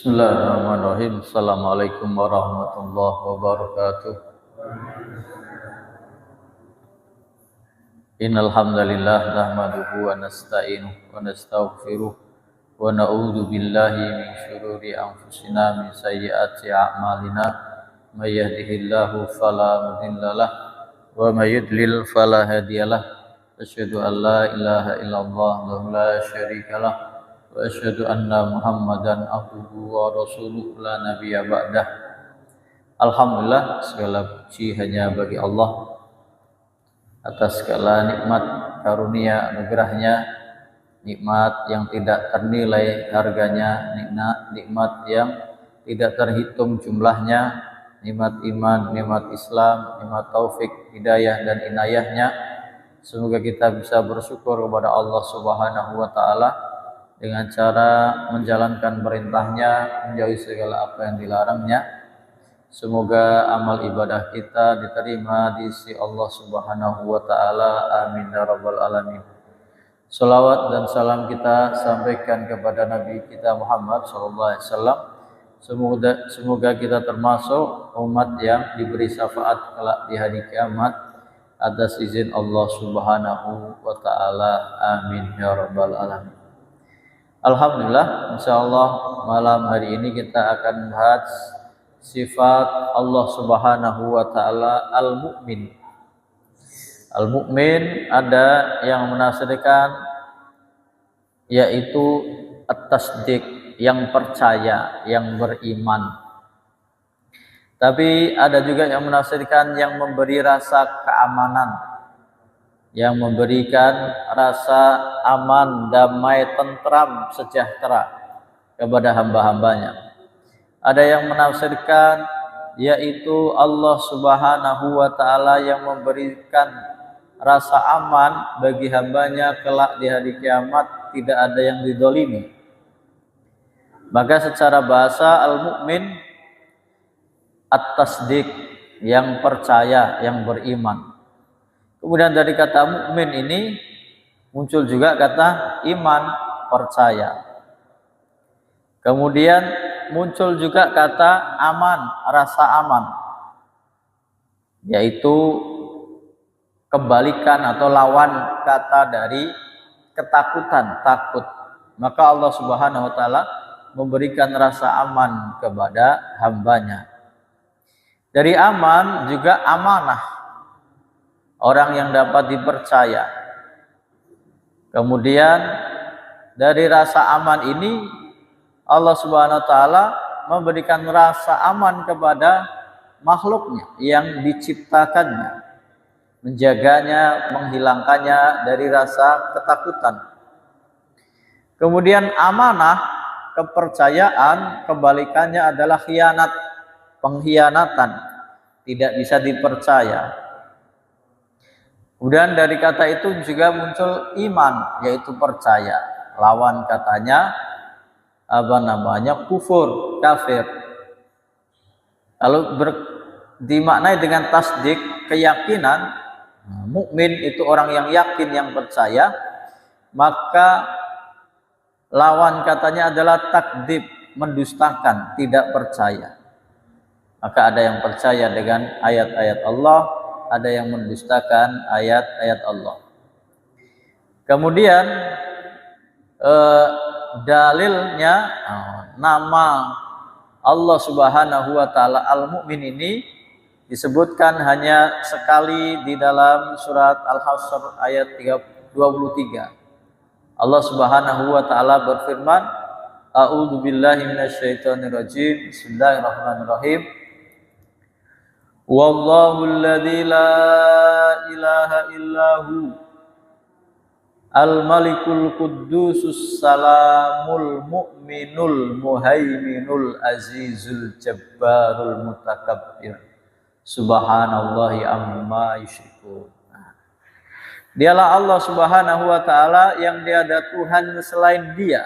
Bismillahirrahmanirrahim. Assalamualaikum warahmatullahi wabarakatuh. Innal hamdalillah nahmaduhu wa nasta'inuhu wa nastaghfiruh wa na'udzu billahi min syururi anfusina min sayyiati a'malina may yahdihillahu fala mudhillalah wa may yudlil fala hadiyalah. Asyhadu an la ilaha illallah wa la syarikalah wa asyhadu anna Muhammadan abduhu wa rasuluh la nabiyya ba'dah. Alhamdulillah, segala puji hanya bagi Allah atas segala nikmat karunia anugerahnya, nikmat yang tidak ternilai harganya, nikmat yang tidak terhitung jumlahnya, nikmat iman, nikmat Islam, nikmat taufik, hidayah dan inayahnya. Semoga kita bisa bersyukur kepada Allah Subhanahu wa taala dengan cara menjalankan perintahnya, menjauhi segala apa yang dilarangnya. Semoga amal ibadah kita diterima di sisi Allah Subhanahu wa taala. Amin ya rabbal alamin. Salawat dan salam kita sampaikan kepada Nabi kita Muhammad sallallahu alaihi wasallam. Semoga kita termasuk umat yang diberi syafaat kelak di hari kiamat atas izin Allah Subhanahu wa taala. Amin ya rabbal alamin. Alhamdulillah, insyaallah malam hari ini kita akan bahas sifat Allah Subhanahu wa taala Al-Mu'min. Al-Mu'min ada yang menafsirkan yaitu at-tasdiq, yang percaya, yang beriman. Tapi ada juga yang menafsirkan yang memberi rasa keamanan, yang memberikan rasa aman, damai, tentram, sejahtera kepada hamba-hambanya. Ada yang menafsirkan yaitu Allah Subhanahu wa taala yang memberikan rasa aman bagi hambanya kelak di hari kiamat, tidak ada yang didolimi. Maka secara bahasa al-mu'min at-tasdiq, yang percaya, yang beriman. Kemudian dari kata mukmin ini muncul juga kata iman, percaya. Kemudian muncul juga kata aman, rasa aman, yaitu kebalikan atau lawan kata dari ketakutan, takut. Maka Allah Subhanahu wa taala memberikan rasa aman kepada hambanya. Dari aman juga amanah, orang yang dapat dipercaya. Kemudian dari rasa aman ini Allah Subhanahu wa taala memberikan rasa aman kepada makhluknya yang diciptakannya, menjaganya, menghilangkannya dari rasa ketakutan. Kemudian amanah, kepercayaan, kebalikannya adalah khianat, pengkhianatan, tidak bisa dipercaya. Kemudian dari kata itu juga muncul iman, yaitu percaya. Lawan katanya kufur, kafir. Kalau dimaknai dengan tasdik, keyakinan, mukmin itu orang yang yakin, yang percaya. Maka lawan katanya adalah takdzib, mendustakan, tidak percaya. Maka ada yang percaya dengan ayat-ayat Allah, ada yang mendustakan ayat-ayat Allah. Kemudian dalilnya nama Allah Subhanahu wa taala Al-Mu'min ini disebutkan hanya sekali di dalam surat Al-Hasyr ayat 23. Allah Subhanahu wa taala berfirman, A'udzu billahi minasyaitonir rajim. Bismillahirrahmanirrahim. Wallahu alladzi la ilaha illahu al-malikul quddusus salamul mu'minul muhaiminul azizul jabbarul mutakabbir subhanallahi amma yusyrikun. Dialah Allah Subhanahu wa taala yang tiada Tuhan selain Dia.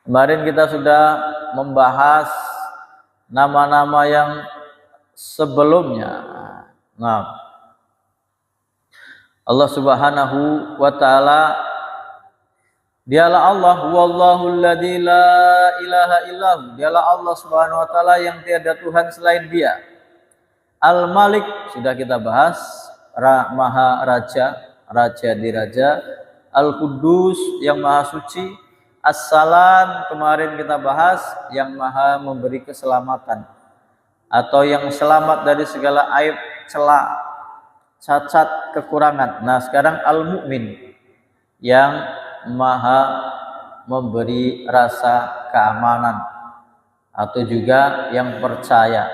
Kemarin kita sudah membahas nama-nama yang sebelumnya. Nah, Allah Subhanahu wa taala Dialah Allah, wallahu alladzi la ilaha illahu, dialah Allah Subhanahu wa taala yang tiada Tuhan selain Dia. Al-Malik sudah kita bahas, Maha Raja, Raja di Raja. Al-Quddus yang Maha Suci. As-Salam kemarin kita bahas, yang Maha memberi keselamatan atau yang selamat dari segala aib, celah, cacat, kekurangan. Nah, sekarang Al-Mu'min yang Maha memberi rasa keamanan atau juga yang percaya.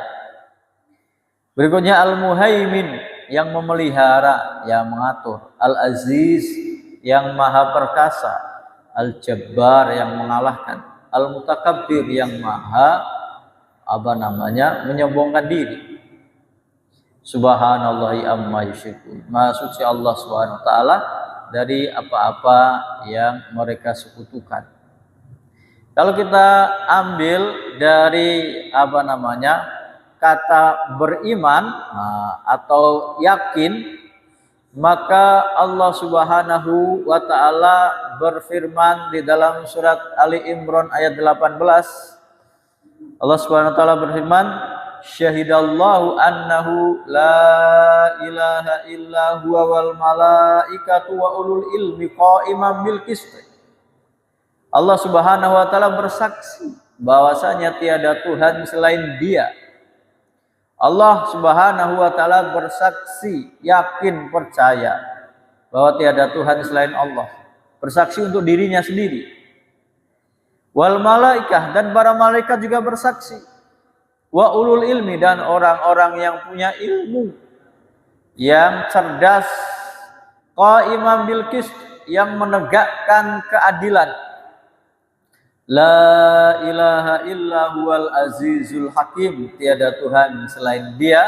Berikutnya Al-Muhaimin yang memelihara, yang mengatur. Al-Aziz yang maha perkasa. Al-Jabbar yang mengalahkan. Al-Mutakabbir yang maha menyombongkan diri. Subhanallahi amma yusyrikun. Maha suci Allah Subhanahu wa taala dari apa-apa yang mereka sekutukan. Kalau kita ambil dari kata beriman atau yakin, maka Allah Subhanahu wa taala berfirman di dalam surat Ali Imran ayat 18. Allah Subhanahu wa taala berfirman, syahidallahu annahu la ilaha illa huwa wal malaikatu wa ulul ilmi qa'iman bil qist. Allah Subhanahu wa taala bersaksi bahwasanya tiada Tuhan selain Dia. Allah Subhanahu wa taala bersaksi, yakin, percaya bahwa tiada Tuhan selain Allah. Bersaksi untuk dirinya sendiri. Wal malaikah, dan para malaikat juga bersaksi. Wa ulul ilmi, dan orang-orang yang punya ilmu, yang cerdas, qa'iman bil qist, yang menegakkan keadilan. La ilaha illa huwal azizul hakim, tiada Tuhan selain Dia,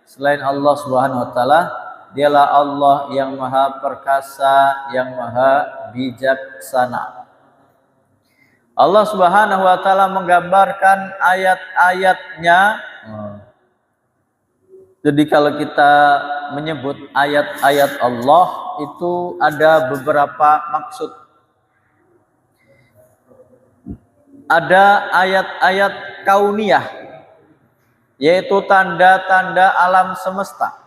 selain Allah Subhanahu wa taala. Dialah Allah yang maha perkasa, yang maha bijaksana. Allah Subhanahu wa taala menggambarkan ayat-ayatnya. Jadi kalau kita menyebut ayat-ayat Allah itu ada beberapa maksud. Ada ayat-ayat kauniyah, yaitu tanda-tanda alam semesta.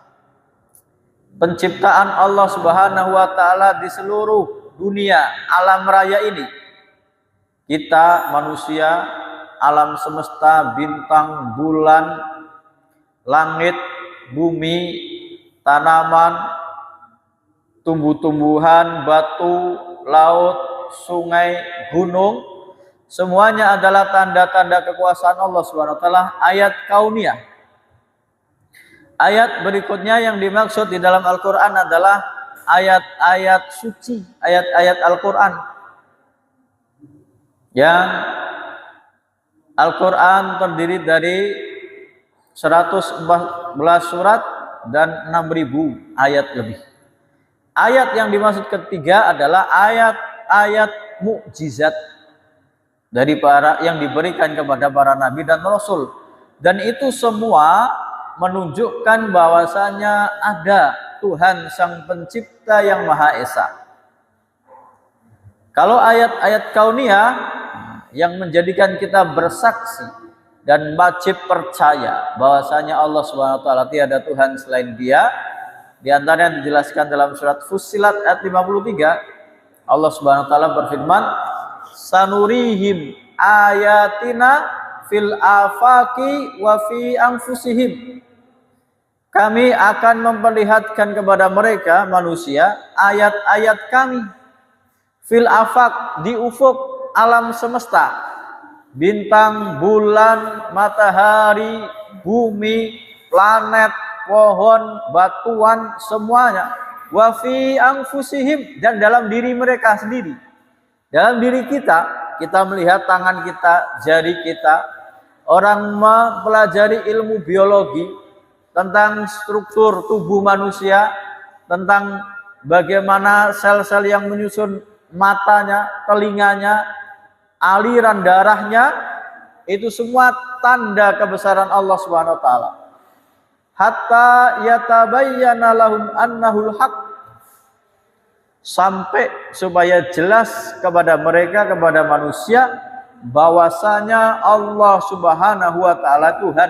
Penciptaan Allah Subhanahu wa taala di seluruh dunia, alam raya ini. Kita manusia, alam semesta, bintang, bulan, langit, bumi, tanaman, tumbuh-tumbuhan, batu, laut, sungai, gunung, semuanya adalah tanda-tanda kekuasaan Allah Subhanahu wa taala, ayat kauniyah. Ayat berikutnya yang dimaksud di dalam Al-Qur'an adalah ayat-ayat suci, ayat-ayat Al-Qur'an. Yang Al-Qur'an terdiri dari 114 surat dan 6.000 ayat lebih. Ayat yang dimaksud ketiga adalah ayat-ayat mukjizat dari para yang diberikan kepada para nabi dan rasul, dan itu semua menunjukkan bahwasanya ada Tuhan Sang Pencipta yang Maha Esa. Kalau ayat-ayat kauniyah yang menjadikan kita bersaksi dan wajib percaya bahwasanya Allah Subhanahu wa taala tiada Tuhan selain Dia, di antara yang dijelaskan dalam surat Fussilat ayat 53, Allah Subhanahu wa taala berfirman, sanurihim ayatina fil afaqi wa fi anfusihim. Kami akan memperlihatkan kepada mereka manusia ayat-ayat kami fil afaq, di ufuk alam semesta, bintang, bulan, matahari, bumi, planet, pohon, batuan, semuanya. Wa fi anfusihim, dan dalam diri mereka sendiri. Dalam diri kita melihat tangan kita, jari kita. Orang mempelajari ilmu biologi tentang struktur tubuh manusia, tentang bagaimana sel-sel yang menyusun matanya, telinganya, aliran darahnya, itu semua tanda kebesaran Allah Subhanahu wa taala. Hatta yatabayyana lahum annahul haq, sampai supaya jelas kepada mereka, kepada manusia, bahwasanya Allah Subhanahu wa taala Tuhan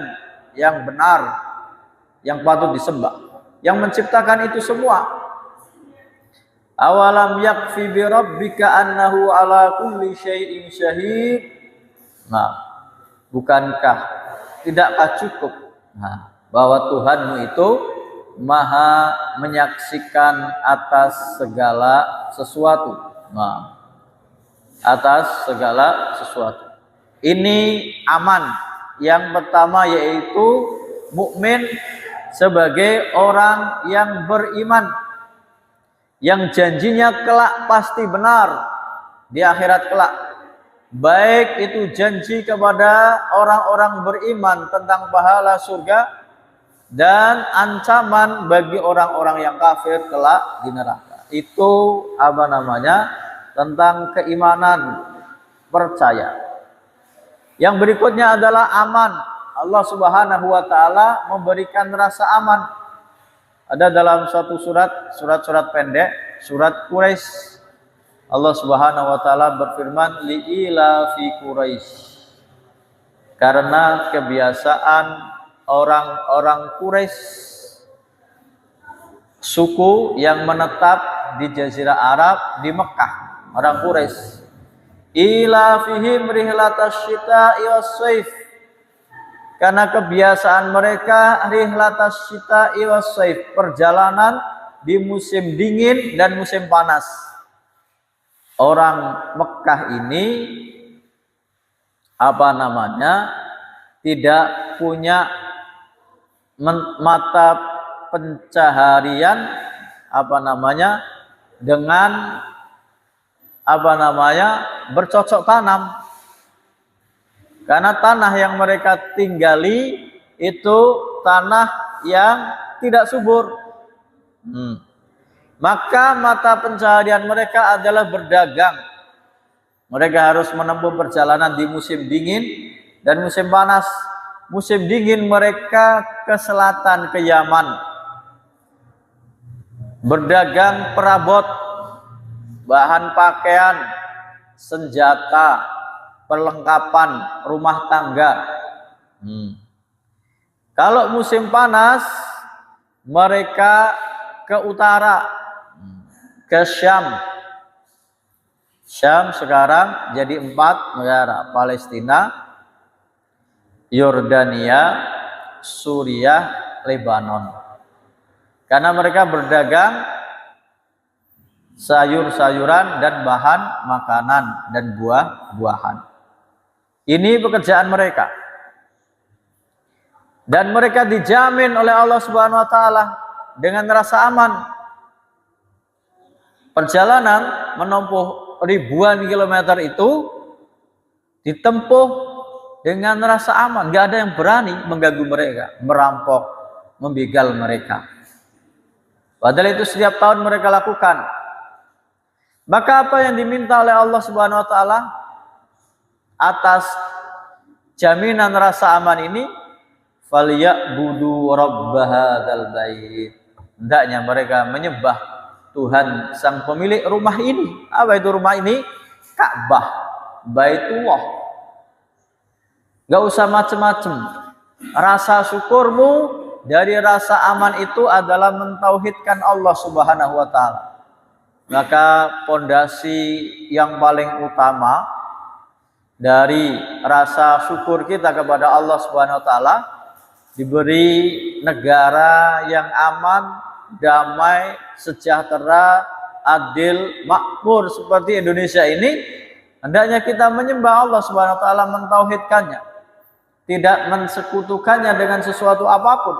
yang benar, yang patut disembah, yang menciptakan itu semua. Awalam yakfi bi rabbika annahu ala kulli syai'in syahid. Nah, bukankah tidakkah cukup bahwa Tuhanmu itu maha menyaksikan atas segala sesuatu. Atas segala sesuatu. Ini aman. Yang pertama yaitu mukmin sebagai orang yang beriman, yang janjinya kelak pasti benar di akhirat kelak. Baik itu janji kepada orang-orang beriman tentang pahala surga dan ancaman bagi orang-orang yang kafir kelak di neraka. Itu tentang keimanan, percaya. Yang berikutnya adalah aman. Allah Subhanahu wa taala memberikan rasa aman. Ada dalam suatu surat pendek, surat Quraisy. Allah Subhanahu wa taala berfirman, li'ila fi Quraisy. Karena kebiasaan orang-orang Quraisy, suku yang menetap di Jazirah Arab di Mekah, orang Quraisy. Ila fihim rihlatas syita'i was-saif. Karena kebiasaan mereka rihlatas syita'i was-saif, perjalanan di musim dingin dan musim panas. Orang Mekah ini tidak punya mata pencaharian dengan bercocok tanam, karena tanah yang mereka tinggali itu tanah yang tidak subur. Maka mata pencaharian mereka adalah berdagang. Mereka harus menempuh perjalanan di musim dingin dan musim panas. Musim dingin mereka ke selatan, ke Yaman, berdagang perabot, bahan pakaian, senjata, perlengkapan rumah tangga. Kalau musim panas mereka ke utara, ke Syam. Syam sekarang jadi 4 negara: Palestina, Yordania, Suriah, Lebanon. Karena mereka berdagang sayur-sayuran dan bahan makanan dan buah-buahan. Ini pekerjaan mereka. Dan mereka dijamin oleh Allah Subhanahu wa taala dengan rasa aman. Perjalanan menempuh ribuan kilometer itu ditempuh dengan rasa aman. Gak ada yang berani mengganggu mereka, merampok, membegal mereka. Padahal itu setiap tahun mereka lakukan. Maka apa yang diminta oleh Allah Subhanahu wa taala atas jaminan rasa aman ini? Falyabudu rabb hadzal bait. Hendaknya mereka menyembah Tuhan sang pemilik rumah ini. Apa itu rumah ini? Ka'bah, Baitullah. Gak usah macam-macam. Rasa syukurmu dari rasa aman itu adalah mentauhidkan Allah Subhanahu wa taala. Maka pondasi yang paling utama dari rasa syukur kita kepada Allah Subhanahu wa taala, diberi negara yang aman, damai, sejahtera, adil, makmur seperti Indonesia ini, hendaknya kita menyembah Allah Subhanahu wa taala, mentauhidkannya, tidak mensekutukannya dengan sesuatu apapun.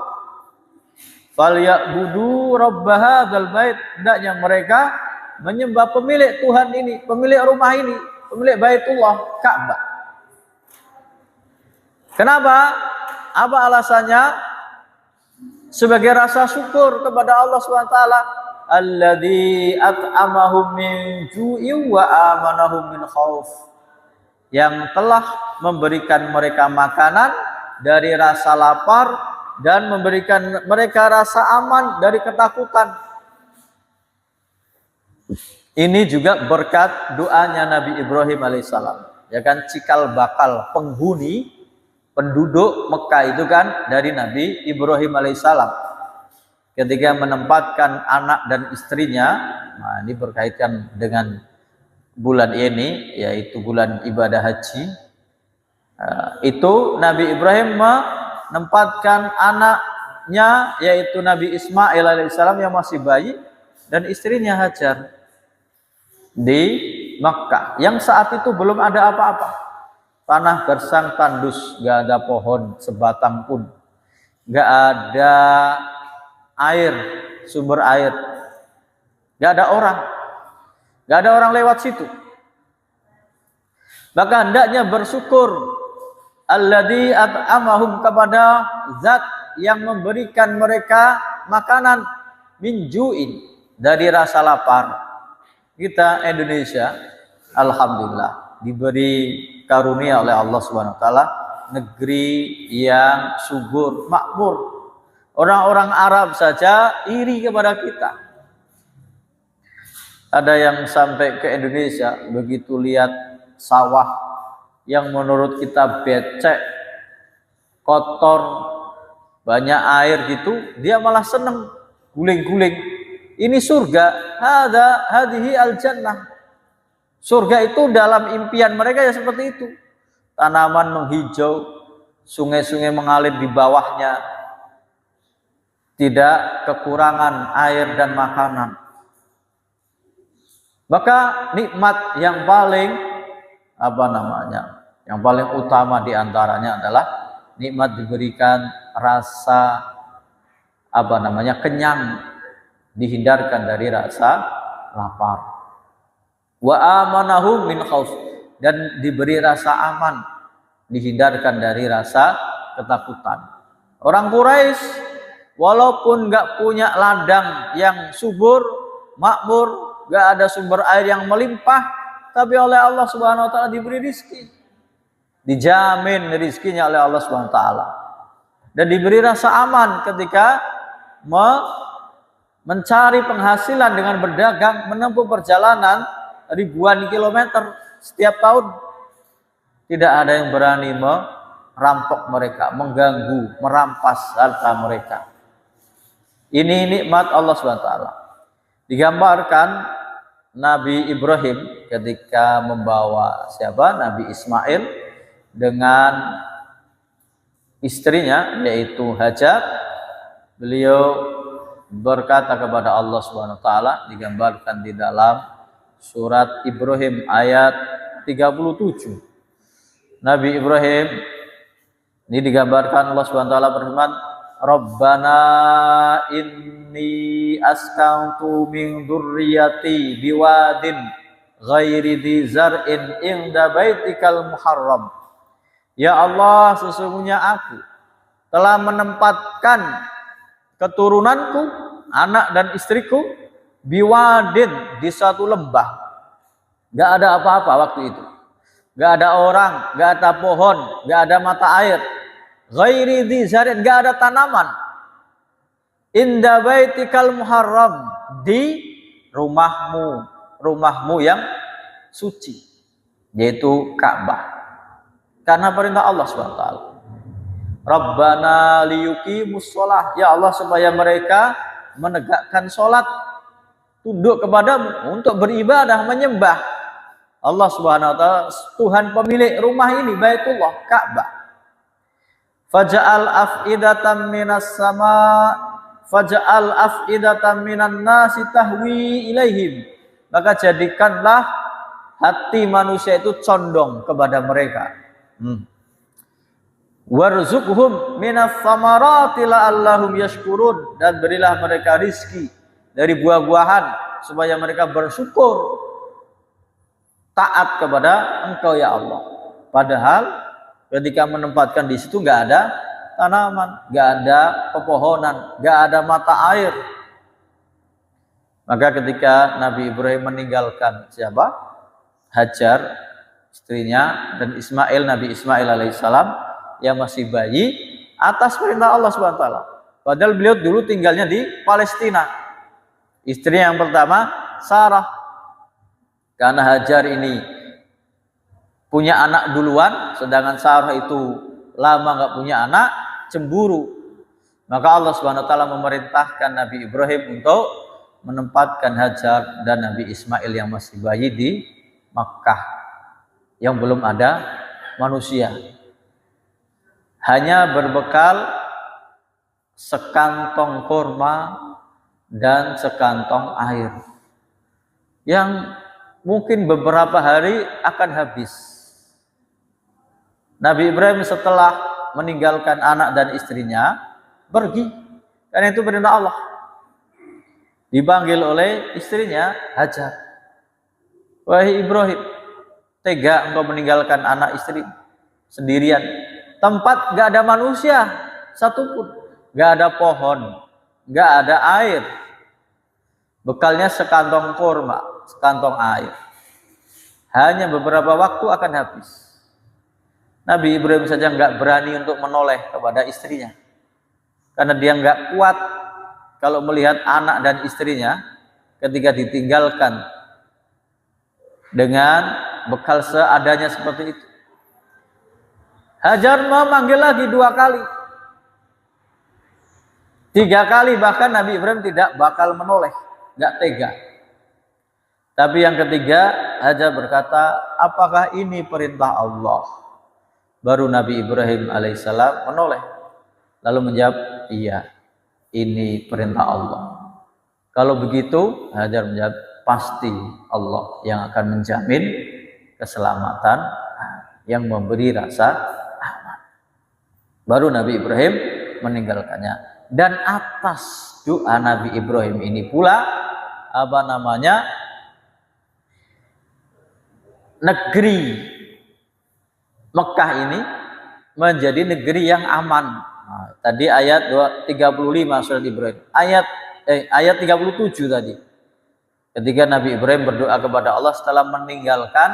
Falyabudu rabb hadzal bait. Hendaknya mereka menyembah pemilik Tuhan ini, pemilik rumah ini, pemilik Baitullah, Ka'bah. Kenapa? Apa alasannya? Sebagai rasa syukur kepada Allah SWT, alladzi at'amahum min ju'in wa amanahum min khauf, yang telah memberikan mereka makanan dari rasa lapar dan memberikan mereka rasa aman dari ketakutan. Ini juga berkat doanya Nabi Ibrahim alaihissalam. ya kan, cikal bakal penghuni penduduk Mekah itu kan dari Nabi Ibrahim alaihissalam. Ketika menempatkan anak dan istrinya, nah ini berkaitan dengan bulan ini, yaitu bulan ibadah haji. Itu Nabi Ibrahim menempatkan anaknya, yaitu Nabi Ismail alaihissalam yang masih bayi, dan istrinya Hajar di Makkah, yang saat itu belum ada apa-apa, tanah gersang tandus, gak ada pohon sebatang pun, gak ada air, sumber air, gak ada orang lewat situ. Maka hendaknya bersyukur alladzi at'amahum, kepada zat yang memberikan mereka makanan min ju'in, dari rasa lapar. Kita Indonesia alhamdulillah diberi karunia oleh Allah Subhanahu wa taala negeri yang subur, makmur. Orang-orang Arab saja iri kepada kita. Ada yang sampai ke Indonesia, begitu lihat sawah yang menurut kita becek, kotor, banyak air gitu, dia malah seneng guling-guling. Ini surga, hadhihi al-jannah. Surga itu dalam impian mereka ya seperti itu. Tanaman menghijau, sungai-sungai mengalir di bawahnya, tidak kekurangan air dan makanan. Maka nikmat yang paling yang paling utama diantaranya adalah nikmat diberikan rasa kenyang, dihindarkan dari rasa lapar. Wa amanahum min khauf, dan diberi rasa aman, dihindarkan dari rasa ketakutan. Orang Quraisy walaupun nggak punya ladang yang subur, makmur, nggak ada sumber air yang melimpah, tapi oleh Allah Subhanahu wa taala diberi rizki, dijamin rizkinya oleh Allah Subhanahu wa taala, dan diberi rasa aman ketika mencari penghasilan dengan berdagang, menempuh perjalanan ribuan kilometer setiap tahun. Tidak ada yang berani merampok mereka, mengganggu, merampas harta mereka. Ini nikmat Allah SWT. Digambarkan Nabi Ibrahim ketika membawa Nabi Ismail dengan istrinya, yaitu Hajar. Beliau berkata kepada Allah SWT, digambarkan di dalam surat Ibrahim ayat 37. Nabi Ibrahim ini digambarkan Allah SWT berfirman, Rabbana inni askantu min dzurriyyati biwadin ghairi dzi zar'in inda baitikal muharram. Ya Allah, sesungguhnya aku telah menempatkan keturunanku, anak dan istriku, biwadin, di suatu lembah. Gak ada apa-apa waktu itu. Gak ada orang, gak ada pohon, gak ada mata air. Ghairi dzi zar'in, gak ada tanaman. Inda baitikal muharram, di rumahmu yang suci, yaitu Ka'bah. Karena perintah Allah SWT. Rabbana liyuqimus shalah, ya Allah, supaya mereka menegakkan sholat, tunduk kepadamu untuk beribadah, menyembah Allah Subhanahu wa taala, Tuhan pemilik rumah ini, Baitullah, Ka'bah. Faj'al af'idatan minan nasi tahwi ilaihim, maka jadikanlah hati manusia itu condong kepada mereka. Warzuqhum minas samarati la'allahum yashkurun, dan berilah mereka rizki dari buah-buahan supaya mereka bersyukur, taat kepada Engkau ya Allah. Padahal ketika menempatkan di situ nggak ada tanaman, nggak ada pepohonan, nggak ada mata air. Maka ketika Nabi Ibrahim meninggalkan Hajar, istrinya, dan Nabi Ismail alaihissalam yang masih bayi, atas perintah Allah SWT. Padahal beliau dulu tinggalnya di Palestina. Istri yang pertama Sarah, karena Hajar ini punya anak duluan, sedangkan Sarah itu lama nggak punya anak, cemburu. Maka Allah Subhanahu wa taala memerintahkan Nabi Ibrahim untuk menempatkan Hajar dan Nabi Ismail yang masih bayi di Makkah yang belum ada manusia. Hanya berbekal sekantong kurma dan sekantong air yang mungkin beberapa hari akan habis. Nabi Ibrahim setelah meninggalkan anak dan istrinya pergi, karena itu perintah Allah. Dipanggil oleh istrinya Hajar, wahai Ibrahim, tega engkau meninggalkan anak istri sendirian, tempat gak ada manusia satupun, gak ada pohon, gak ada air, bekalnya sekantong kurma, sekantong air, hanya beberapa waktu akan habis. Nabi Ibrahim saja nggak berani untuk menoleh kepada istrinya, karena dia nggak kuat kalau melihat anak dan istrinya ketika ditinggalkan dengan bekal seadanya seperti itu. Hajar memanggil lagi 2 kali, 3 kali, bahkan Nabi Ibrahim tidak bakal menoleh, nggak tega. Tapi yang ketiga, Hajar berkata, apakah ini perintah Allah? Baru Nabi Ibrahim alaihissalam menoleh, lalu menjawab, iya, ini perintah Allah. Kalau begitu, Hajar menjawab, pasti Allah yang akan menjamin keselamatan, yang memberi rasa aman. Baru Nabi Ibrahim meninggalkannya. Dan atas doa Nabi Ibrahim ini pula, negeri Mekah ini menjadi negeri yang aman. Nah, tadi ayat 35 surat Ibrahim. Ayat 37 tadi. Ketika Nabi Ibrahim berdoa kepada Allah setelah meninggalkan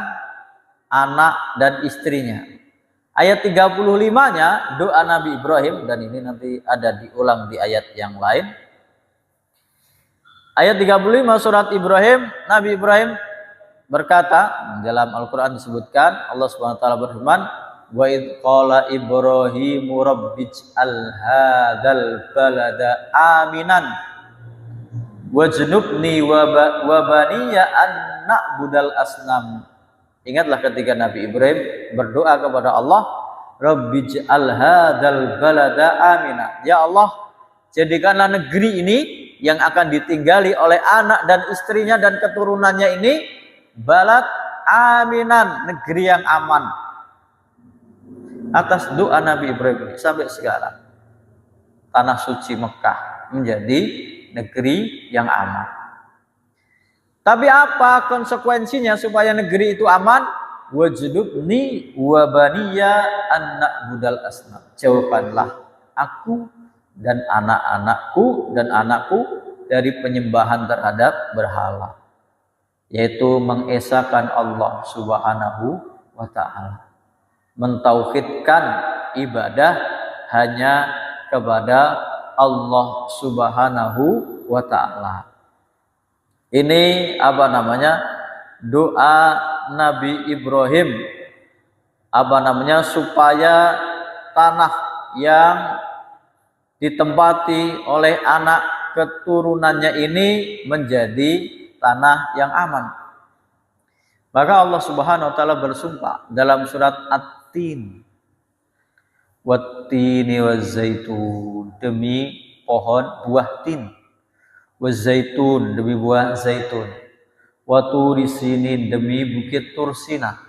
anak dan istrinya. Ayat 35-nya doa Nabi Ibrahim, dan ini nanti ada diulang di ayat yang lain. Ayat 35 surat Ibrahim, Nabi Ibrahim berkata, dalam Al-Quran disebutkan, Allah Subhanahu wa taala berfirman, wa id qala Ibrahimu rabbij'al hadzal balada aminan wajnubni wa baniya an na'budal asnam. Ingatlah ketika Nabi Ibrahim berdoa kepada Allah, rabbij'al hadzal balada aminan. Ya Allah, jadikanlah negeri ini yang akan ditinggali oleh anak dan istrinya dan keturunannya ini balad aminan, negeri yang aman. Atas doa Nabi Ibrahim ini sampai sekarang tanah suci Mekah menjadi negeri yang aman. Tapi apa konsekuensinya supaya negeri itu aman? Wajnubni wa baniya an na'budal asnam. Jauhkanlah aku dan anak-anakku dan anakku dari penyembahan terhadap berhala, yaitu mengesahkan Allah Subhanahu wa ta'ala, mentauhidkan ibadah hanya kepada Allah Subhanahu wa ta'ala. Ini doa Nabi Ibrahim, supaya tanah yang ditempati oleh anak keturunannya ini menjadi tanah yang aman. Maka Allah Subhanahu wa taala bersumpah dalam surat At-Tin, Wat-tini waz-zaitun, demi pohon buah tin, waz-zaitun, demi buah zaitun, wa turi sinin, demi bukit Tursina,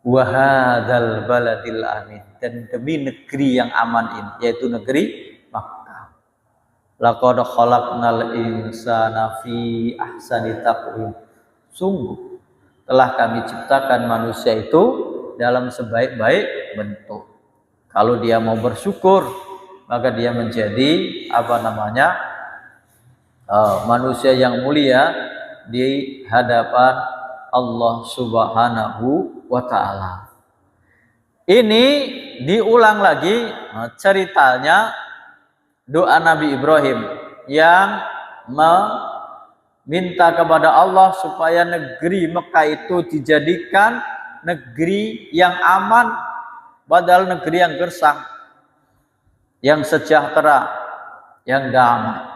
wa hadzal baladil amin, dan demi negeri yang aman ini, yaitu negeri Makkah. Laqad khalaqnal insana fi ahsani taqwim. Sungguh telah kami ciptakan manusia itu dalam sebaik-baik bentuk. Kalau dia mau bersyukur, maka dia menjadi manusia yang mulia di hadapan Allah Subhanahu wa ta'ala. Ini diulang lagi ceritanya doa Nabi Ibrahim yang meminta kepada Allah supaya negeri Mekah itu dijadikan negeri yang aman, padahal negeri yang gersang, yang sejahtera, yang damai.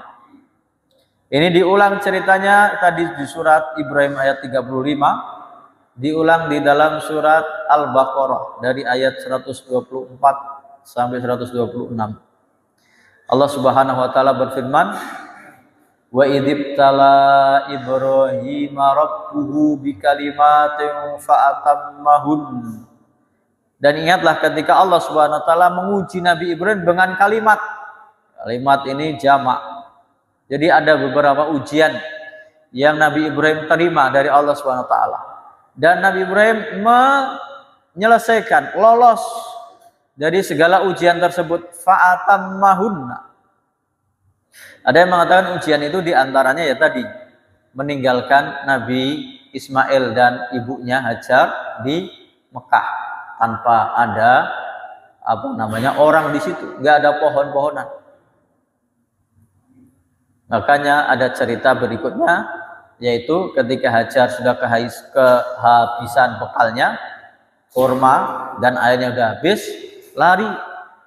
Ini diulang ceritanya tadi di surat Ibrahim ayat 35, diulang di dalam surat Al-Baqarah dari ayat 124 sampai 126. Allah Subhanahu wa taala berfirman, wa idzibtala Ibrahim rabbuhu bikalimatin fa'atammahun. Dan ingatlah ketika Allah Subhanahu wa taala menguji Nabi Ibrahim dengan kalimat. Kalimat ini jamak. Jadi ada beberapa ujian yang Nabi Ibrahim terima dari Allah Subhanahu wa taala. Dan Nabi Ibrahim menyelesaikan, lolos dari segala ujian tersebut. Fa'atammahunna. Ada yang mengatakan ujian itu diantaranya ya tadi, meninggalkan Nabi Ismail dan ibunya Hajar di Mekah tanpa ada orang di situ, nggak ada pohon-pohonan. Makanya ada cerita berikutnya, yaitu ketika Hajar sudah kehabisan bekalnya, kurma dan airnya sudah habis, lari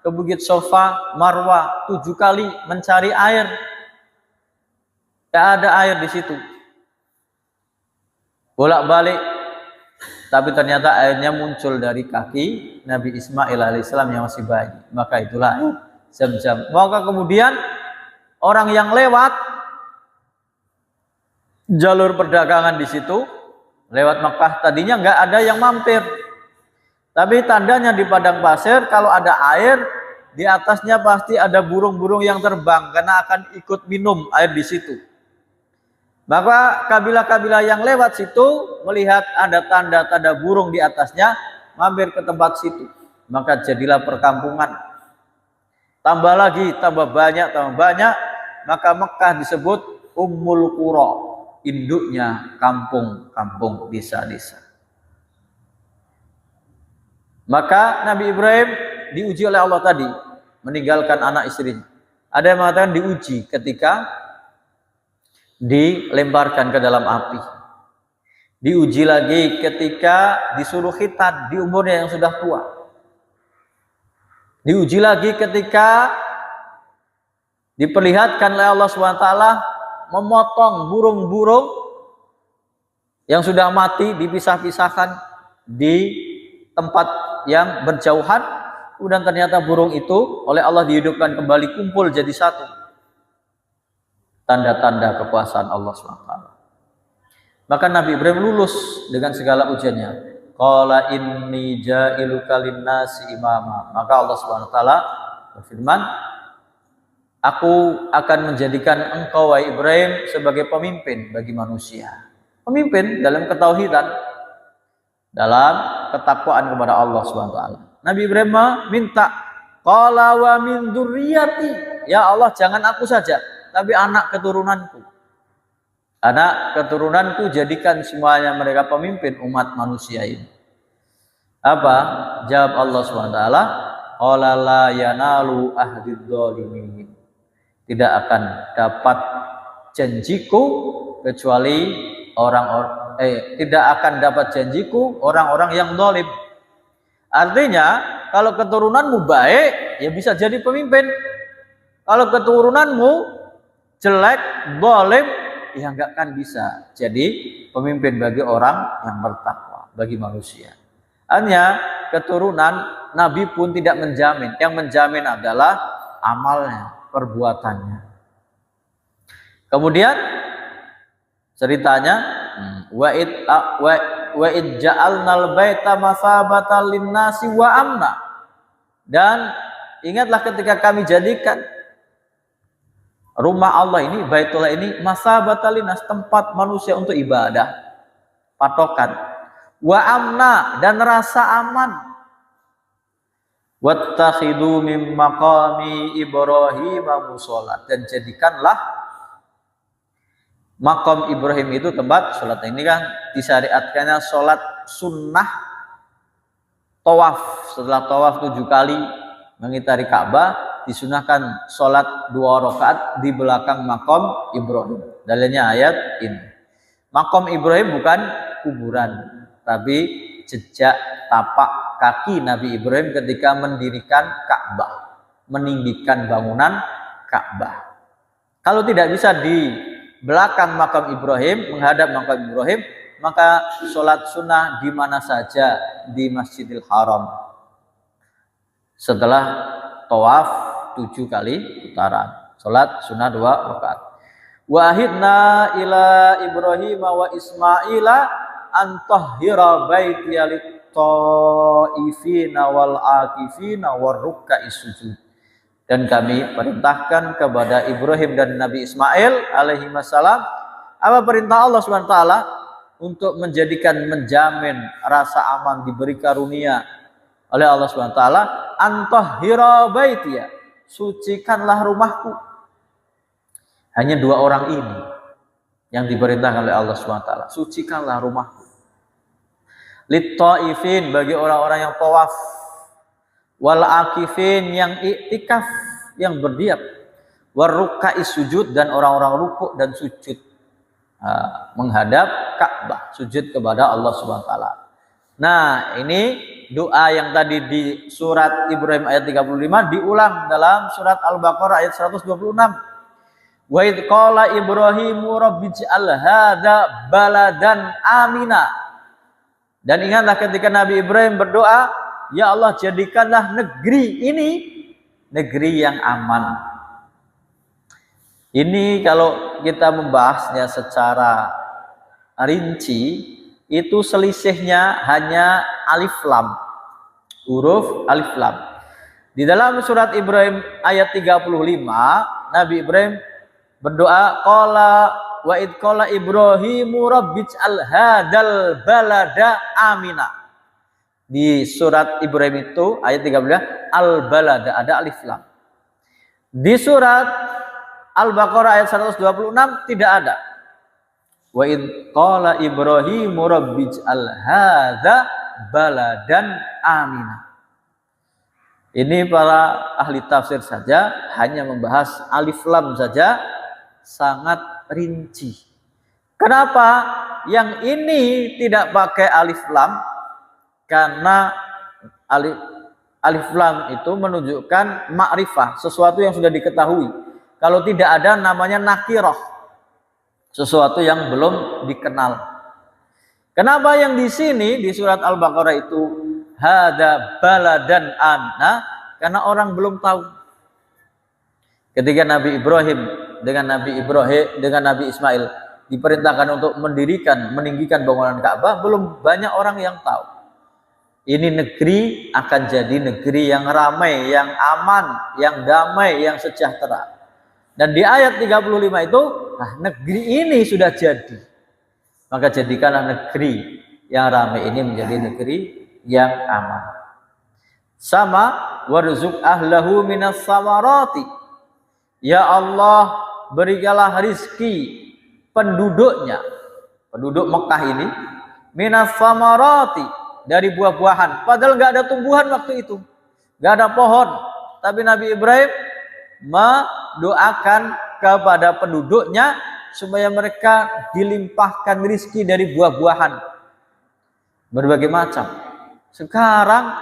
ke Bukit Sofa, Marwah 7 kali mencari air. Tidak ada air di situ. Bolak-balik, tapi ternyata airnya muncul dari kaki Nabi Ismail alaihissalam yang masih bayi. Maka itulah air Zam-Zam. Maka kemudian orang yang lewat jalur perdagangan di situ, lewat Mekah, tadinya nggak ada yang mampir. Tapi tandanya di padang pasir, kalau ada air, di atasnya pasti ada burung-burung yang terbang karena akan ikut minum air di situ. Maka kabilah-kabilah yang lewat situ melihat ada tanda-tanda burung di atasnya, mampir ke tempat situ. Maka jadilah perkampungan. Tambah lagi, tambah banyak, maka Mekah disebut Ummul Qura, induknya kampung-kampung, desa-desa. Maka Nabi Ibrahim diuji oleh Allah tadi, meninggalkan anak istrinya. Ada yang mengatakan diuji ketika dilemparkan ke dalam api. Diuji lagi ketika disuruh khitan di umurnya yang sudah tua. Diuji lagi ketika diperlihatkan oleh Allah SWT memotong burung-burung yang sudah mati, dipisah-pisahkan di tempat yang berjauhan, kemudian ternyata burung itu oleh Allah dihidupkan kembali, kumpul jadi satu. Tanda-tanda kekuasaan Allah SWT. Maka Nabi Ibrahim lulus dengan segala ujiannya. Qala inni ja'iluka linnasi imama. Maka Allah SWT berfirman, aku akan menjadikan engkau wahai Ibrahim sebagai pemimpin bagi manusia. Pemimpin dalam ketauhidan, dalam ketakwaan kepada Allah SWT. Nabi Ibrahim minta, qala wa min dzurriyyati. Ya Allah, jangan aku saja, tapi anak keturunanku. Anak keturunanku jadikan semuanya mereka pemimpin umat manusia ini. Apa? Jawab Allah SWT, qala la yanalu ahdid dzalimin. Tidak akan dapat janjiku kecuali tidak akan dapat janjiku orang-orang yang zalim. Artinya, kalau keturunanmu baik, ya bisa jadi pemimpin. Kalau keturunanmu jelek, zalim, ya nggak akan bisa jadi pemimpin bagi orang yang bertakwa, bagi manusia. Hanya keturunan Nabi pun tidak menjamin. Yang menjamin adalah amalnya, perbuatannya. Kemudian ceritanya, wa id ja'alnal baita masabatan linnasi wa amna. Dan ingatlah ketika kami jadikan rumah Allah ini, Baitullah ini, masabatan linnas, tempat manusia untuk ibadah, patokan. Wa amna, dan rasa aman. Wattakhidu min maqami Ibrahim musholla, dan jadikanlah makam Ibrahim itu tempat sholat. Ini kan disyariatkannya sholat sunnah tawaf. Setelah tawaf 7 kali mengitari Ka'bah, disunahkan sholat 2 rakaat di belakang makam Ibrahim. Dalilnya ayat ini. Makam Ibrahim bukan kuburan, tapi jejak tapak kaki Nabi Ibrahim ketika mendirikan Ka'bah, meninggikan bangunan Ka'bah. Kalau tidak bisa di belakang makam Ibrahim, menghadap makam Ibrahim, maka sholat sunnah di mana saja di Masjidil Haram. Setelah tawaf 7 kali putaran, sholat sunnah 2 rakaat. Wahidna ila Ibrahim wa Ismaila antahhira baitiya lit-taifina wal akifina warruk'is sujud. Dan kami perintahkan kepada Ibrahim dan Nabi Ismail alaihi wassalam, apa perintah Allah Subhanahu wa taala, untuk menjamin rasa aman, diberi karunia oleh Allah Subhanahu wa taala, antahhira baitiya, sucikanlah rumahku. Hanya 2 orang ini yang diperintahkan oleh Allah Subhanahu wa taala, sucikanlah rumahku. Lit-taifin, bagi orang-orang yang tawaf, wal akifin, yang iktikaf, yang berdiam, warruk'is sujud, dan orang-orang rukuk dan sujud menghadap Ka'bah, sujud kepada Allah Subhanahu wa taala. Nah, ini doa yang tadi di surat Ibrahim ayat 35 diulang dalam surat Al-Baqarah ayat 126. Wa idz qala Ibrahimu rabbij'al hadza baladan amina. Dan ingatlah ketika Nabi Ibrahim berdoa, ya Allah, jadikanlah negeri ini negeri yang aman. Ini kalau kita membahasnya secara rinci, itu selisihnya hanya alif lam, huruf alif lam. Di dalam surat Ibrahim ayat 35, Nabi Ibrahim berdoa, qala wa id qala Ibrahimu rabbij'al hadzal balada amina. Di surat Ibrahim itu ayat 13 al-balada, ada alif lam. Di surat Al-Baqarah ayat 126 tidak ada. Wa id qala Ibrahimu rabbij'al hadza baladan amina. Ini para ahli tafsir saja hanya membahas alif lam saja, sangat rinci. Kenapa yang ini tidak pakai alif lam? Karena alif lam itu menunjukkan ma'rifah, sesuatu yang sudah diketahui. Kalau tidak ada, namanya nakirah, sesuatu yang belum dikenal. Kenapa yang di sini di surat Al-Baqarah itu hadza baladan amina? Karena orang belum tahu. Ketika Nabi Ibrahim dengan Nabi Ismail diperintahkan untuk meninggikan bangunan Ka'bah, belum banyak orang yang tahu. Ini negeri akan jadi negeri yang ramai, yang aman, yang damai, yang sejahtera. Dan di ayat 35 itu, nah, negeri ini sudah jadi. Maka jadikanlah negeri yang ramai ini menjadi negeri yang aman. Sama, warzuq ahlahu minas samarati. Ya Allah, berikanlah rizki penduduknya, penduduk Mekah ini, minas samarati, dari buah-buahan. Padahal nggak ada tumbuhan waktu itu, nggak ada pohon. Tapi Nabi Ibrahim mendoakan kepada penduduknya supaya mereka dilimpahkan rizki dari buah-buahan berbagai macam. Sekarang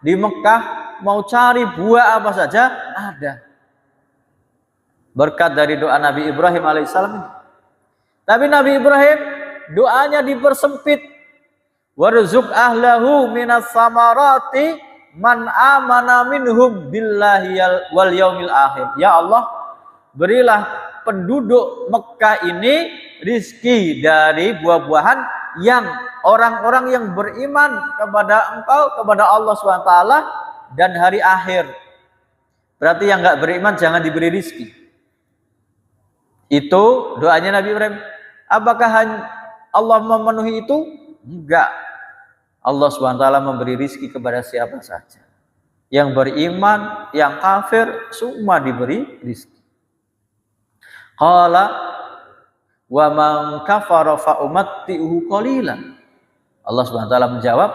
di Mekah mau cari buah apa saja ada, berkat dari doa Nabi Ibrahim alaihissalam. Tapi Nabi Ibrahim doanya dipersempit. Warzuq ahlahu minas samarati man amana minhum billahi wal yaumil akhir. Ya Allah, berilah penduduk Mekah ini rizki dari buah-buahan yang orang-orang yang beriman kepada Engkau, kepada Allah SWT dan hari akhir. Berarti yang nggak beriman jangan diberi rizki. Itu doanya Nabi Ibrahim. Apakah Allah memenuhi itu? Enggak. Allah SWT memberi rizki kepada siapa saja. Yang beriman, yang kafir, semua diberi rizki. Qala wa man kafara fa umatti'uhu qalilan. Allah SWT menjawab,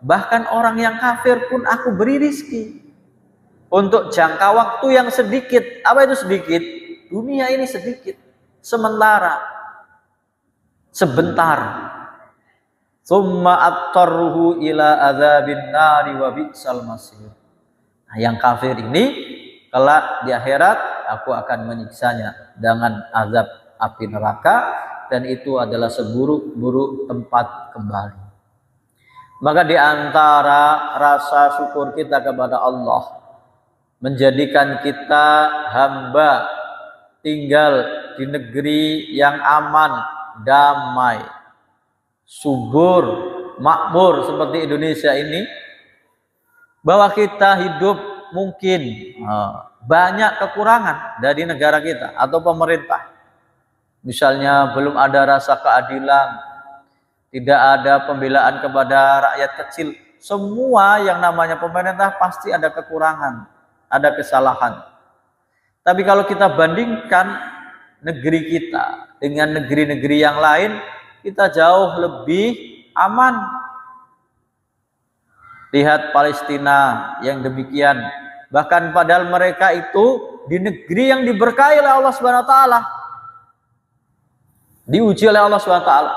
bahkan orang yang kafir pun aku beri rizki untuk jangka waktu yang sedikit. Apa itu sedikit? Dunia ini sedikit, sementara, sebentar. Tsumma attarruhu ila adzabin nari wa bi'sal masir. Nah, yang kafir ini kelak di akhirat aku akan menyiksanya dengan azab api neraka, dan itu adalah seburuk-buruk tempat kembali. Maka di antara rasa syukur kita kepada Allah, menjadikan kita hamba tinggal di negeri yang aman, damai, subur, makmur seperti Indonesia ini, bahwa kita hidup mungkin banyak kekurangan dari negara kita atau pemerintah. Misalnya belum ada rasa keadilan, tidak ada pembelaan kepada rakyat kecil. Semua yang namanya pemerintah pasti ada kekurangan, ada kesalahan. Tapi kalau kita bandingkan negeri kita dengan negeri-negeri yang lain, kita jauh lebih aman. Lihat Palestina yang demikian. Bahkan padahal mereka itu di negeri yang diberkahi oleh Allah Subhanahu wa taala. Diuji oleh Allah Subhanahu wa taala.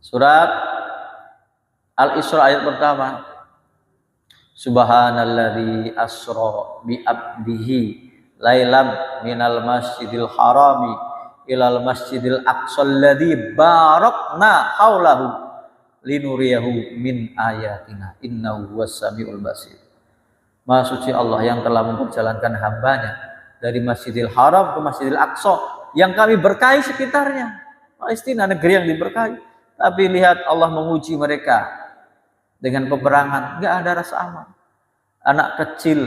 Surat Al-Isra ayat pertama. Subhanalladzi asra bi abdihi lailam minal masjidil harami ilal masjidil aqsal ladzi barakna haulahu linuriyahu min ayatina innahu was-samiul basir. Maha suci Allah yang telah memperjalankan hambanya dari Masjidil Haram ke Masjidil Aqsa yang kami berkahi sekitarnya. Palestina negeri yang diberkahi. Tapi lihat Allah menguji mereka dengan peperangan, nggak ada rasa aman. Anak kecil,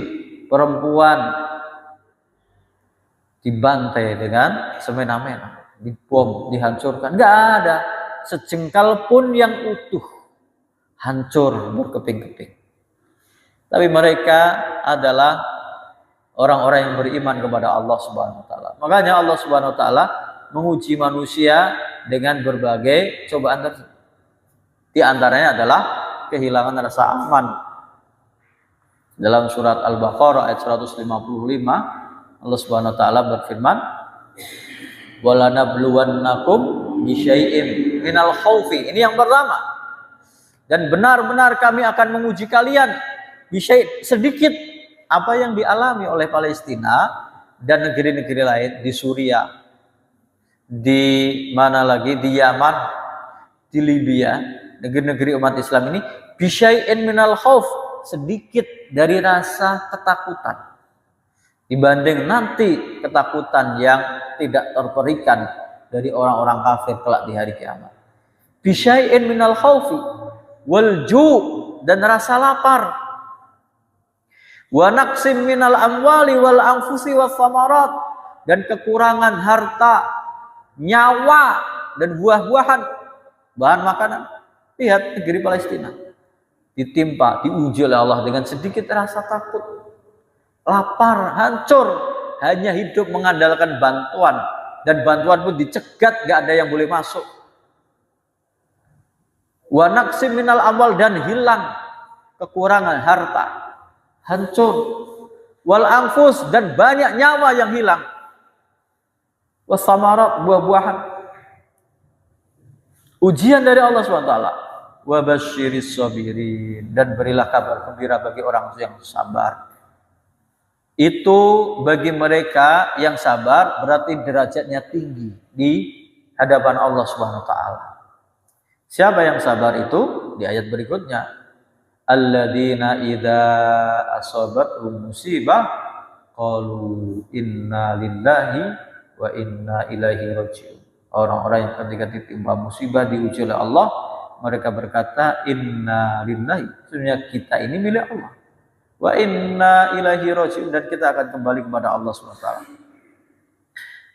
perempuan dibantai dengan semena-mena, dibom, dihancurkan, nggak ada sejengkal pun yang utuh, hancur berkeping-keping. Tapi mereka adalah orang-orang yang beriman kepada Allah Subhanahu wa taala. Makanya Allah Subhanahu wa taala menguji manusia dengan berbagai cobaan tersebut. Di antaranya adalah kehilangan rasa aman. Dalam surat Al-Baqarah ayat 155 Allah Subhanahu wa taala berfirman, "Walanabluwannakum bisyai'im minal khaufi." Ini yang pertama. Dan benar-benar kami akan menguji kalian bisyai' sedikit apa yang dialami oleh Palestina dan negeri-negeri lain di Suriah, di mana lagi, di Yaman, di Libya, negeri-negeri umat Islam ini, bisyai'in minal khauf, sedikit dari rasa ketakutan dibanding nanti ketakutan yang tidak terperikan dari orang-orang kafir kelak di hari kiamat. Bisyai'in minal khaufi wal ju' dan rasa lapar, wa naqsim minal amwali wal anfusi was samarat, dan kekurangan harta, nyawa, dan buah-buahan, bahan makanan. Lihat negeri Palestina ditimpa, diuji oleh Allah dengan sedikit rasa takut, lapar, hancur, hanya hidup mengandalkan bantuan, dan bantuan pun dicegat, gak ada yang boleh masuk. Wa naqsim minal amwal, dan hilang, kekurangan harta, hancur, wal anfus, dan banyak nyawa yang hilang, wasamarat, buah-buahan. Ujian dari Allah SWT. Wa basyiris sabirin, dan berilah kabar gembira bagi orang yang sabar. Itu bagi mereka yang sabar berarti derajatnya tinggi di hadapan Allah SWT. Siapa yang sabar itu? Di ayat berikutnya, alladzina idza asabathum musibah qalu inna lillahi wa inna ilaihi raji'un. Orang-orang yang ketika ditimpa musibah, diuji oleh Allah, mereka berkata inna lillahi, sebenarnya kita ini milik Allah, wa inna ilaihi raji'un, dan kita akan kembali kepada Allah SWT.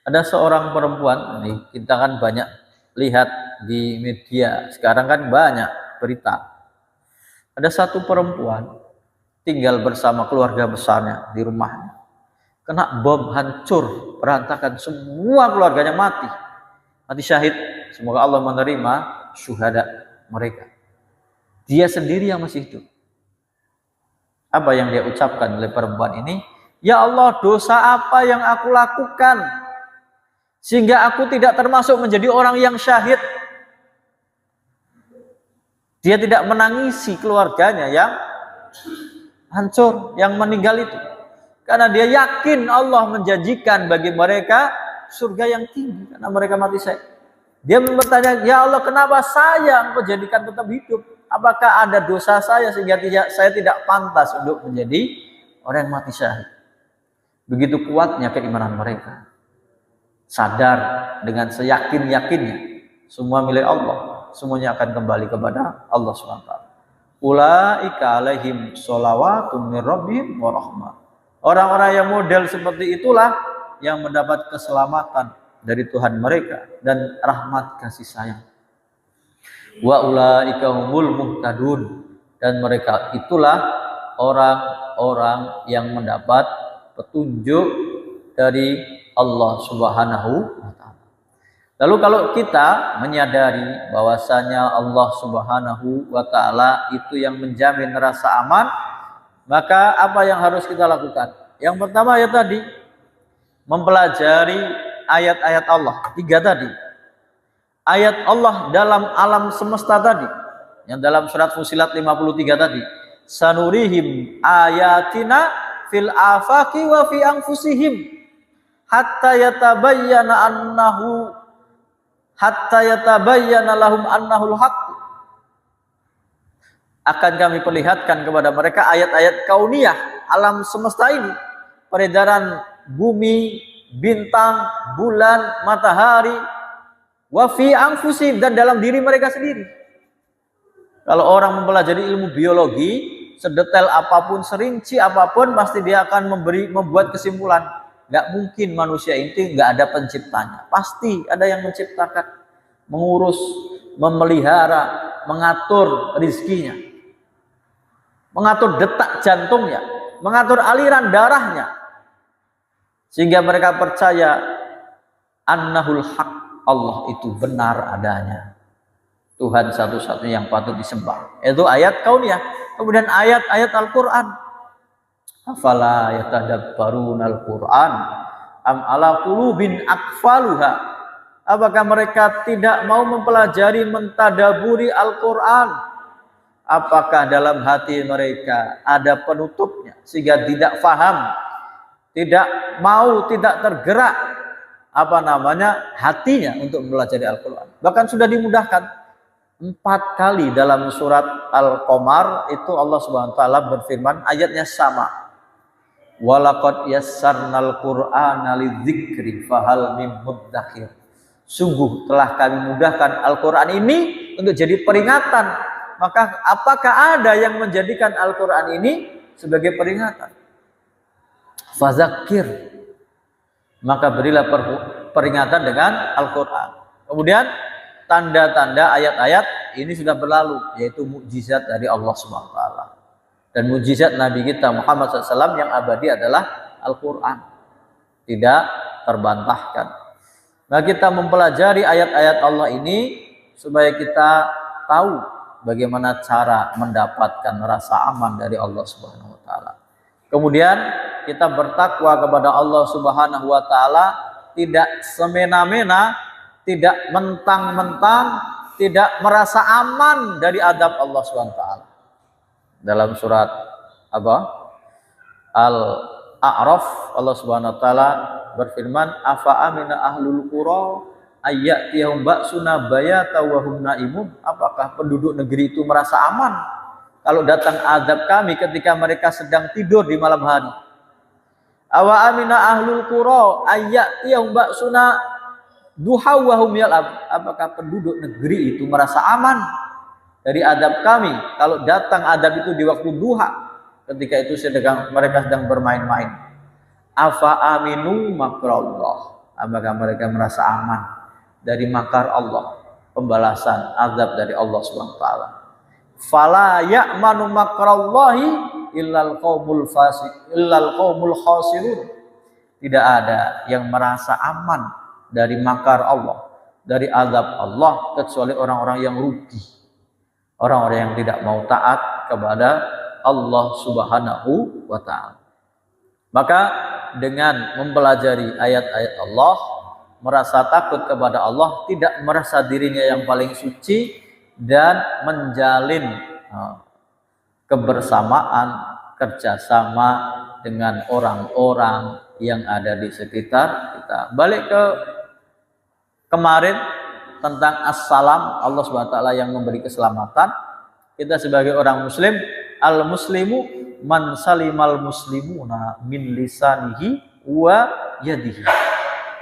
Ada seorang perempuan, ini kita kan banyak lihat di media sekarang, kan banyak berita. Ada satu perempuan tinggal bersama keluarga besarnya di rumahnya, kena bom, hancur berantakan, semua keluarganya mati syahid. Semoga Allah menerima syuhada mereka. Dia sendiri yang masih hidup. Apa yang dia ucapkan oleh perempuan ini? Ya Allah, dosa apa yang aku lakukan sehingga aku tidak termasuk menjadi orang yang syahid? Dia tidak menangisi keluarganya yang hancur, yang meninggal itu. Karena dia yakin Allah menjanjikan bagi mereka surga yang tinggi karena mereka mati syahid. Dia bertanya, ya Allah, kenapa saya Engkau jadikan tetap hidup? Apakah ada dosa saya sehingga saya tidak pantas untuk menjadi orang yang mati syahid? Begitu kuatnya keimanan mereka. Sadar dengan seyakin-yakinnya semua milik Allah, semuanya akan kembali kepada Allah SWT. Ulaika alaihim sholawatun min rabbihim wa rahmah. Orang-orang yang model seperti itulah yang mendapat keselamatan dari Tuhan mereka dan rahmat kasih sayang. Wa ulaika humul muhtadun, dan mereka itulah orang-orang yang mendapat petunjuk dari Allah Subhanahu wa taala. Lalu kalau kita menyadari bahwasanya Allah Subhanahu wa taala itu yang menjamin rasa aman, maka apa yang harus kita lakukan? Yang pertama ya tadi, mempelajari ayat-ayat Allah. 3 tadi. Ayat Allah dalam alam semesta tadi. Yang dalam surat Fussilat 53 tadi. Sanurihim ayatina fil afaqi wa fi anfusihim hatta yatabayyana lahum annahul haqq. Akan kami perlihatkan kepada mereka ayat-ayat kauniyah, alam semesta ini, peredaran bumi, bintang, bulan, matahari, wa fi anfusihim, dan dalam diri mereka sendiri. Kalau orang mempelajari ilmu biologi, sedetail apapun, serinci apapun, pasti dia akan membuat kesimpulan. Nggak mungkin manusia itu nggak ada penciptanya. Pasti ada yang menciptakan, mengurus, memelihara, mengatur rizkinya, mengatur detak jantungnya, mengatur aliran darahnya, sehingga mereka percaya annahul haq, Allah itu benar adanya, Tuhan satu-satunya yang patut disembah. Itu ayat kauniyah. Kemudian ayat-ayat Al-Quran. Afala yatadabbarunal Quran am ala qulubin akfaluha. Apakah mereka tidak mau mempelajari, mentadaburi Al-Quran? Apakah dalam hati mereka ada penutupnya sehingga tidak faham, tidak mau, tidak tergerak hatinya untuk mempelajari Al-Quran? Bahkan sudah dimudahkan 4 kali dalam surat Al-Qamar itu Allah Subhanahu wa taala berfirman, ayatnya sama. Walaqad yassarnal Qur'ana lidzikri fahal mim mudzakir. Sungguh telah kami mudahkan Al-Quran ini untuk jadi peringatan. Maka apakah ada yang menjadikan Al-Quran ini sebagai peringatan? Fazakir, maka berilah peringatan dengan Al-Quran. Kemudian tanda-tanda ayat-ayat ini sudah berlalu, yaitu mukjizat dari Allah SWT. Dan mukjizat Nabi kita Muhammad SAW yang abadi adalah Al-Quran, tidak terbantahkan. Nah, kita mempelajari ayat-ayat Allah ini supaya kita tahu bagaimana cara mendapatkan rasa aman dari Allah Subhanahu wa taala. Kemudian kita bertakwa kepada Allah Subhanahu wa taala, tidak semena-mena, tidak mentang-mentang, tidak merasa aman dari adab Allah Subhanahu wa taala. Dalam surat Al-A'raf, Allah Subhanahu wa taala berfirman, afa amina ahlul qura ayyatihum ba'suna bayata wa hum naimun. Apakah penduduk negeri itu merasa aman kalau datang azab kami ketika mereka sedang tidur di malam hari? Awa amina ahlul qura ayyatihum ba'suna duha wa hum yal'ab. Apakah penduduk negeri itu merasa aman dari azab kami kalau datang azab itu di waktu duha, ketika itu mereka sedang bermain-main? Afa aminu makrallah. Apakah mereka merasa aman dari makar Allah, pembalasan azab dari Allah Subhanahu wa taala? Fala ya'manu makrallahi illal qaumul khasirun. Tidak ada yang merasa aman dari makar Allah, dari azab Allah, kecuali orang-orang yang rugi, orang-orang yang tidak mau taat kepada Allah Subhanahu wa taala. Maka dengan mempelajari ayat-ayat Allah, merasa takut kepada Allah, tidak merasa dirinya yang paling suci, dan menjalin kebersamaan, kerjasama dengan orang-orang yang ada di sekitar kita. Balik ke kemarin tentang assalam, Allah SWT yang memberi keselamatan. Kita sebagai orang muslim, al-muslimu man salimal muslimuna min lisanihi wa yadihi.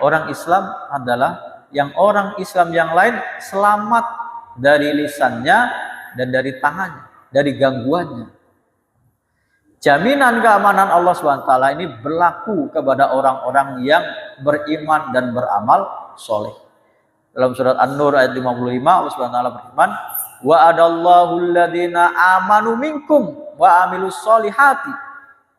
Orang Islam adalah yang orang Islam yang lain selamat dari lisannya dan dari tangannya, dari gangguannya. Jaminan keamanan Allah SWT ini berlaku kepada orang-orang yang beriman dan beramal soleh. Dalam surat An-Nur ayat 55 Allah SWT berfirman, wa adallahu alladhina amanu minkum wa amilus solihati.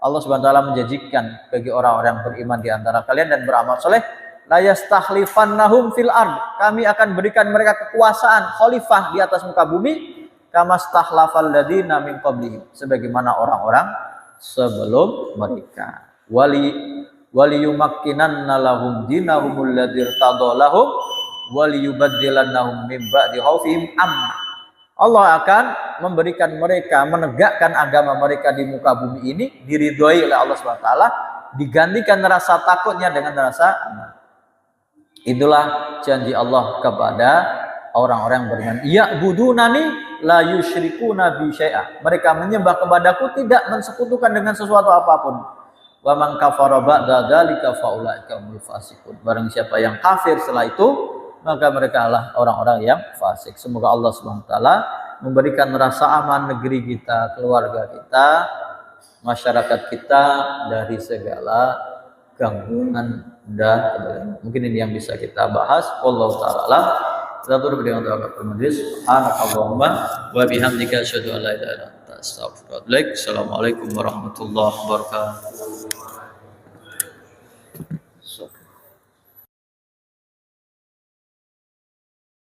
Allah SWT menjanjikan bagi orang-orang beriman di antara kalian dan beramal soleh, la yastakhlifannahum fil ard. Kami akan berikan mereka kekuasaan khalifah di atas muka bumi, kama stakhlafal ladzina min qablihim, sebagaimana orang-orang sebelum mereka. Waliyumakkinanna lahum dinahumul ladzir tadallahum waliyubaddilannahum min ba'di khaufihim amna. Allah akan memberikan mereka, menegakkan agama mereka di muka bumi ini, diridhoi oleh Allah SWT, digantikan rasa takutnya dengan rasa aman. Itulah janji Allah kepada orang-orang beriman. Ya'budunani la yusyrikuna bi syai'a. Mereka menyembah kepadaku, tidak mensekutukan dengan sesuatu apapun. Wa man kafara ba'da dzalika fa ulaika humul fasiqun. Barang siapa yang kafir setelah itu, maka mereka adalah orang-orang yang fasik. Semoga Allah SWT memberikan rasa aman negeri kita, keluarga kita, masyarakat kita dari segala gangguan dan mungkin ini yang bisa kita bahas. Wallahu ta'ala. Kita tutup dengan doa kafaratul majlis. Subhanakallahumma wa bihamdika asyhadu an la ilaha illa anta astaghfiruka wa atubu ilaik. Assalamualaikum warahmatullahi wabarakatuh.